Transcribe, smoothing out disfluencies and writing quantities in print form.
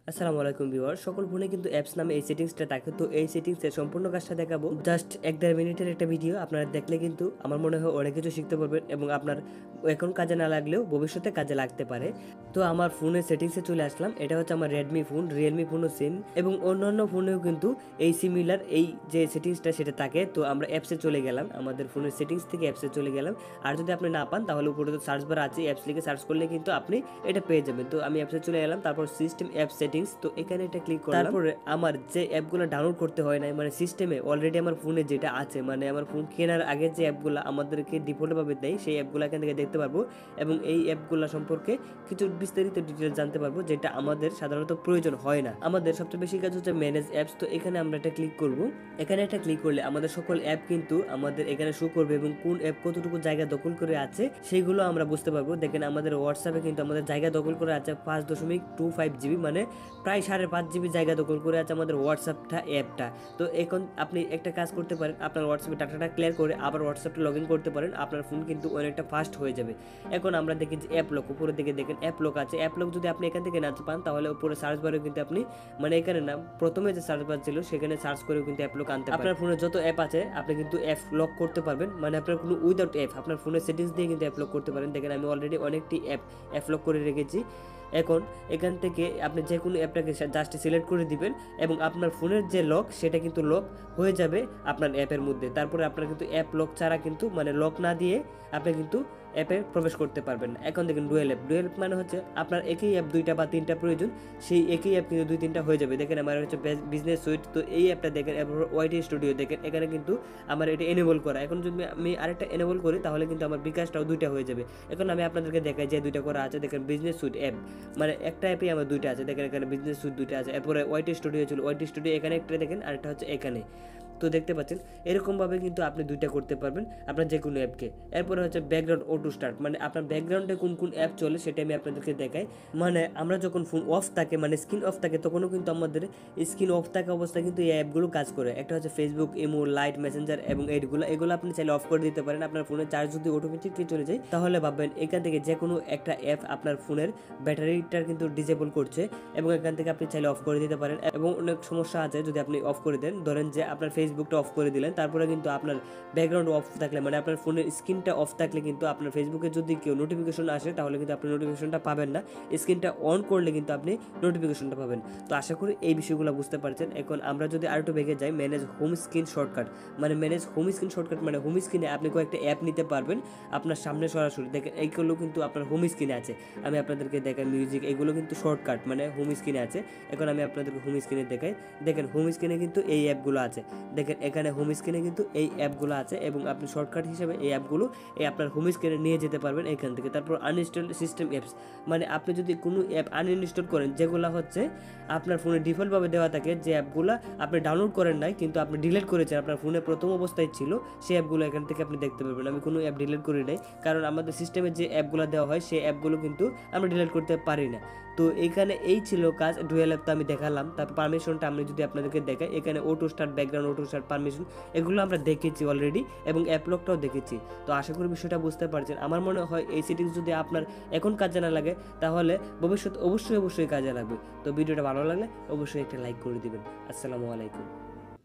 আসসালামু আলাইকুম ভিউয়ার, সকল ফোনে কিন্তু অ্যাপস নামে এই সেটিংসটা থাকে। তো এই সেটিংসের সম্পূর্ণ কাজটা দেখাবো। জাস্ট 1-1.5 মিনিটের একটা ভিডিও, আপনারা দেখলে কিন্তু আমার মনে হয় অনেক কিছু শিখতে পারবেন এবং আপনার এখন কাজে না লাগলেও ভবিষ্যতে কাজে লাগতে পারে। তো আমার ফোনের সেটিংসে চলে আসলাম। এটা হচ্ছে আমার রেডমি ফোন, রিয়েলমি ফোনও সেম এবং অন্যান্য ফোনেও কিন্তু এই সিমিলার এই যে সেটিংসটা সেটা থাকে। তো আমরা অ্যাপসে চলে গেলাম, আমাদের ফোনের সেটিংস থেকে অ্যাপসে চলে গেলাম। আর যদি আপনি না পান তাহলে উপরে তো সার্চ বার আছে, অ্যাপস লিখে সার্চ করলে কিন্তু আপনি এটা পেয়ে যাবেন। তো আমি অ্যাপসে চলে গেলাম, তারপর সিস্টেম অ্যাপ সেটিংস, তো এখানে এটা ক্লিক করলাম। তারপরে আমার যে অ্যাপগুলো ডাউনলোড করতে হয় না, মানে সিস্টেমে অলরেডি আমার ফোনে যেটা আছে, মানে আমার ফোন কেনার আগে যে অ্যাপগুলো আমাদেরকে ডিফল্টভাবে দেয় সেই অ্যাপগুলো এখান থেকে দেখতে পারবো এবং এই অ্যাপগুলো সম্পর্কে কিছু বিস্তারিত ডিটেলস জানতে পারবো, যেটা আমাদের সাধারণত প্রয়োজন হয় না। আমাদের সবচেয়ে বেশি কাজ হচ্ছে ম্যানেজ অ্যাপস। তো এখানে আমরা এটা ক্লিক করব। এখানে এটা ক্লিক করলে আমাদের সকল অ্যাপ কিন্তু আমাদের এখানে শো করবে এবং কোন অ্যাপ কতটুকু জায়গা দখল করে আছে সেগুলো আমরা বুঝতে পারবো। দেখেন আমাদের হোয়াটসঅ্যাপে কিন্তু আমাদের জায়গা দখল করে আছে 5.25 জিবি, মানে প্রায় 5.5 জিবি জায়গা দখল করে আছে আমাদের হোয়াটসঅ্যাপটা অ্যাপটা। তো এখন আপনি একটা কাজ করতে পারেন, আপনার হোয়াটসঅ্যাপে ডাটাটা ক্লিয়ার করে আবার হোয়াটসঅ্যাপটা লগ ইন করতে পারেন, আপনার ফোন কিন্তু অনেকটা ফাস্ট হয়ে যাবে। এখন আমরা দেখি যে অ্যাপ লক, উপরের দিকে দেখেন অ্যাপ লক আছে। অ্যাপ লক যদি আপনি এখান থেকে না পান তাহলে উপরে সার্চ বারে কিন্তু আপনি, মানে এখানে না, প্রথমে যে সার্চ বার ছিল সেখানে সার্চ করেও কিন্তু অ্যাপ লক আনতে পারেন। আপনার ফোনে যত অ্যাপ আছে আপনি কিন্তু অ্যাপ লক করতে পারবেন, মানে আপনার কোনো উইদাউট অ্যাপ আপনার ফোনের সেটিংস দিয়ে কিন্তু অ্যাপ লক করতে পারেন। দেখেন আমি অলরেডি অনেকটি অ্যাপ লক করে রেখেছি। এখন এখান থেকে আপনি যে কোনো অ্যাপটাকে জাস্ট সিলেক্ট করে দিবেন এবং আপনার ফোনের যে লক সেটা কিন্তু লক হয়ে যাবে আপনার অ্যাপের মধ্যে। তারপরে আপনার কিন্তু অ্যাপ লক ছাড়া কিন্তু, মানে লক না দিয়ে আপনি কিন্তু অ্যাপে প্রবেশ করতে পারবেন না। এখন দেখেন ডুয়েল অ্যাপ মানে হচ্ছে আপনার একই অ্যাপ 2টা বা 3টা প্রয়োজন, সেই একই অ্যাপ কিন্তু 2-3টা হয়ে যাবে। দেখেন আমার হচ্ছে বিজনেস সুইট, তো এই অ্যাপটা দেখেন, ওয়াইটি স্টুডিও দেখেন, এখানে কিন্তু আমার এটা এনেবল করা। এখন যদি আমি আরেকটা এনেবল করি তাহলে কিন্তু আমার বিকাশটাও 2টা হয়ে যাবে। এখন আমি আপনাদেরকে দেখাই যে 2টা করা আছে। দেখেন বিজনেস সুইট অ্যাপ, মানে একটা অ্যাপে আমার 2টা আছে। দেখেন এখানে বিজনেস সুইট 2টা আছে, এরপরে ওয়াইটি স্টুডিও ছিল, ওয়াইটি স্টুডিও এখানে একটা দেখেন, আরেকটা হচ্ছে এখানে। তো দেখতে পাচ্ছেন এরকমভাবে কিন্তু আপনি 2টা করতে পারবেন আপনার যে কোনো অ্যাপকে। এরপরে হচ্ছে ব্যাকগ্রাউন্ড অটো স্টার্ট, মানে আপনার ব্যাকগ্রাউন্ডে কোন কোন অ্যাপ চলে সেটা আমি আপনাদেরকে দেখাই। মানে আমরা যখন ফোন অফ থাকে, মানে স্ক্রিন অফ থাকে, তখনও কিন্তু আমাদের স্ক্রিন অফ থাকা অবস্থায় কিন্তু এই অ্যাপগুলো কাজ করে। একটা হচ্ছে ফেসবুক, ইমো, লাইট, মেসেঞ্জার এবং এগুলো আপনি চাইলে অফ করে দিতে পারেন। আপনার ফোনের চার্জ যদি অটোমেটিকলি চলে যায় তাহলে ভাববেন এখান থেকে যে কোনো একটা অ্যাপ আপনার ফোনের ব্যাটারিটা কিন্তু ডিসেবল করছে এবং এখান থেকে আপনি চাইলে অফ করে দিতে পারেন। এবং অনেক সমস্যা আছে যদি আপনি অফ করে দেন, ধরেন যে আপনার ফেসবুকটা অফ করে দিলেন, তারপরে কিন্তু আপনার ব্যাকগ্রাউন্ড অফ থাকলে, মানে আপনার ফোনের স্ক্রিনটা অফ থাকলে কিন্তু আপনার ফেসবুকে যদি কেউ নোটিফিকেশন আসে তাহলে কিন্তু আপনি নোটিফিকেশনটা পাবেন না। স্ক্রিনটা অন করলে কিন্তু আপনি নোটিফিকেশনটা পাবেন। তো আশা করি এই বিষয়গুলো বুঝতে পারছেন। এখন আমরা যদি আরেকটু বেগে যাই, ম্যানেজ হোম স্ক্রিন শর্টকাট, মানে ম্যানেজ হোম স্ক্রিন শর্টকাট মানে হোম স্ক্রিনে আপনি কয়েকটা অ্যাপ নিতে পারবেন আপনার সামনে সরাসরি। দেখেন এইগুলো কিন্তু আপনার হোম স্ক্রিনে আছে। আমি আপনাদেরকে দেখাই মিউজিক, এগুলো কিন্তু শর্টকাট মানে হোম স্ক্রিনে আছে। এখন আমি আপনাদেরকে হোম স্ক্রিনে দেখাই। দেখেন হোম স্ক্রিনে কিন্তু এই অ্যাপগুলো আছে। দেখেন এখানে হোম স্ক্রিনে কিন্তু এই অ্যাপগুলো আছে এবং আপনি শর্টকাট হিসেবে এই অ্যাপগুলো আপনার হোম স্ক্রিনে নিয়ে যেতে পারবেন এখান থেকে। তারপর আনইনস্টল সিস্টেম অ্যাপস, মানে আপনি যদি কোনো অ্যাপ আনইনস্টল করেন যেগুলো হচ্ছে আপনার ফোনে ডিফল্টভাবে দেওয়া থাকে, যে অ্যাপগুলো আপনি ডাউনলোড করেন নাই কিন্তু আপনি ডিলিট করেছেন, আপনার ফোনে প্রথম অবস্থায় ছিল, সেই অ্যাপগুলো এখান থেকে আপনি দেখতে পারবেন। আমি কোনো অ্যাপ ডিলিট করি নাই, কারণ আমাদের সিস্টেমে যে অ্যাপগুলো দেওয়া হয় সেই অ্যাপগুলো কিন্তু আমরা ডিলিট করতে পারি না। তো এখানে এই ছিল কাজ। ডুয়েল অ্যাপ তো আমি দেখালাম। তারপর পারমিশনটা আমি যদি আপনাদেরকে দেখাই, এখানে auto start, background auto start, permission, এগুলো আমরা দেখেছি অলরেডি এবং অ্যাপ লকটাও দেখেছি। তো আশা করি বিষয়টা বুঝতে পারছেন। আমার মনে হয় এই সেটিংস যদি আপনার এখন কাজে না লাগে তাহলে ভবিষ্যৎ অবশ্যই কাজে লাগবে। তো ভিডিওটা ভালো লাগলে অবশ্যই একটা লাইক করে দিবেন। আসসালামু আলাইকুম।